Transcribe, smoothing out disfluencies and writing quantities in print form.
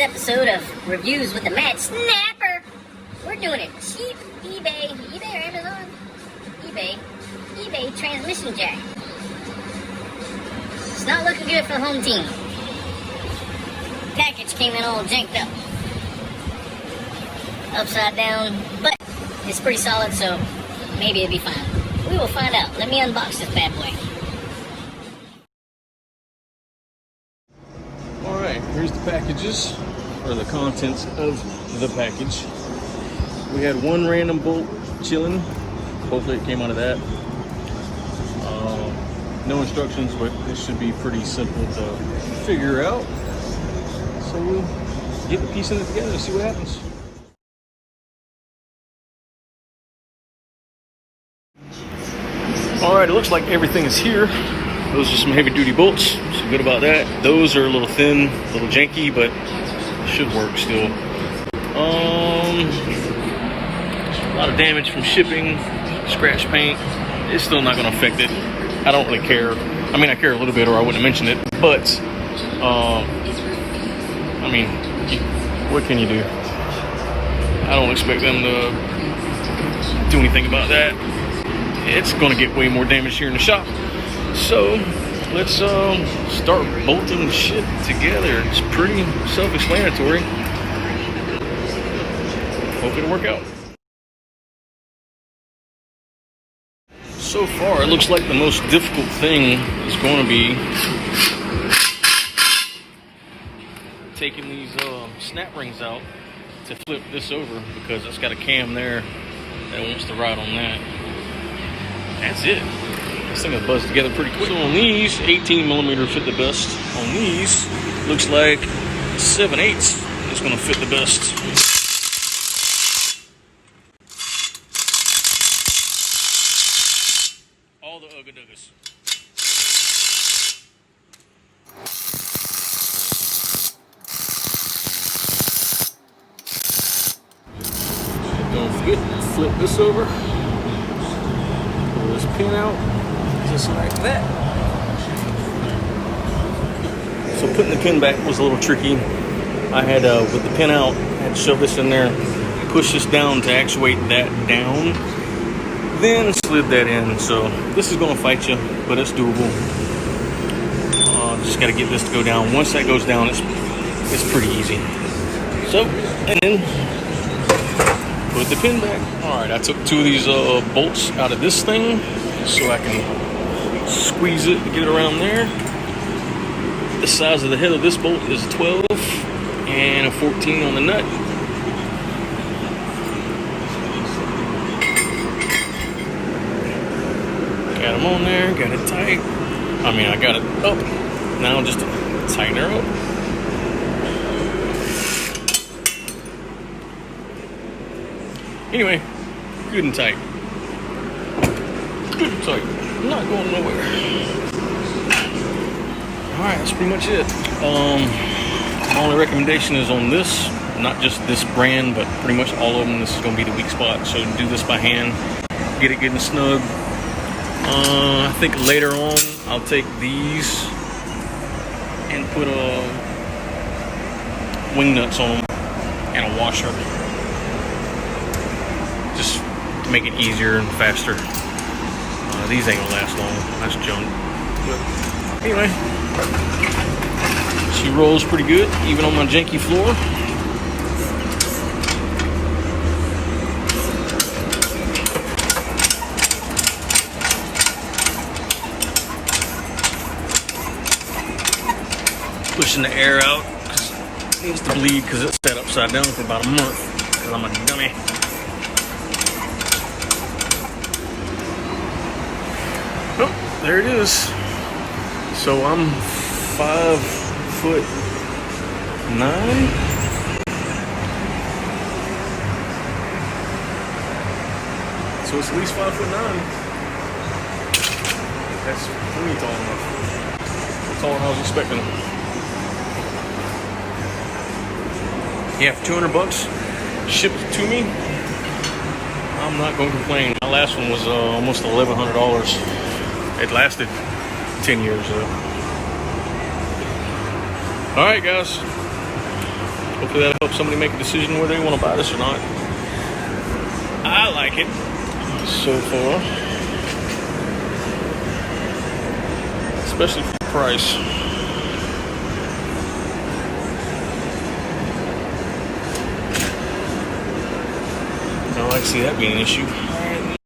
episode of Reviews with the TheMadSnap'r. We're doing a cheap eBay or Amazon? eBay transmission jack. It's not looking good for the home team. Package came in all janked up. Upside down, but it's pretty solid, so maybe it'll be fine. We will find out. Let me unbox this bad boy. Alright, here's the packages, or the contents of the package. We had one random bolt chilling. Hopefully it came out of that. No instructions, but this should be pretty simple to figure out. So we'll get the piecing it together and see what happens. Alright, it looks like everything is here. Those are some heavy duty bolts, so good about that. Those are a little thin, a little janky, but should work still. A lot of damage from shipping, scratch paint. It's still not gonna affect it. I don't really care. I mean, I care a little bit or I wouldn't have mentioned it, but I mean, what can you do? I don't expect them to do anything about that. It's gonna get way more damage here in the shop. So let's start bolting shit together. It's pretty self-explanatory. Hope it'll work out. So far, it looks like the most difficult thing is going to be taking these snap rings out to flip this over, because it's got a cam there that wants to ride on that. That's it. This thing will buzz together pretty quick. So on these, 18mm fit the best. On these, looks like 7/8 is going to fit the best. All the ugga-duggas. Don't forget to flip this over. Pull this pin out, just like that. So putting the pin back was a little tricky. I had, with the pin out, I had to shove this in there, push this down to actuate that down, then slid that in. So this is gonna fight you, but it's doable. Just gotta get this to go down. Once that goes down, it's pretty easy. So, and then put the pin back. All right, I took two of these bolts out of this thing so I can squeeze it and get it around there. The size of the head of this bolt is 12 and a 14 on the nut. Got them on there, got it tight. I mean, I got it up. Now just tighten her up. Anyway, good and tight. Good and tight. Not going nowhere. Alright, that's pretty much it. My only recommendation is on this, not just this brand, but pretty much all of them. This is going to be the weak spot, so do this by hand. Get it getting snug. I think later on I'll take these and put wing nuts on them and a washer, just to make it easier and faster. These ain't gonna last long. That's junk. But anyway, she rolls pretty good, even on my janky floor. Pushing the air out, because it needs to bleed, because it's set upside down for about a month, because I'm a dummy. Oh, there it is. So I'm 5'9". So it's at least 5'9". That's pretty tall enough. Taller than I was expecting. Yeah, for $200 shipped to me, I'm not going to complain. My last one was almost $1,100. It lasted 10 years though. All right, guys. Hopefully that'll help somebody make a decision whether they want to buy this or not. I like it so far, especially for the price. I don't like to see that being an issue.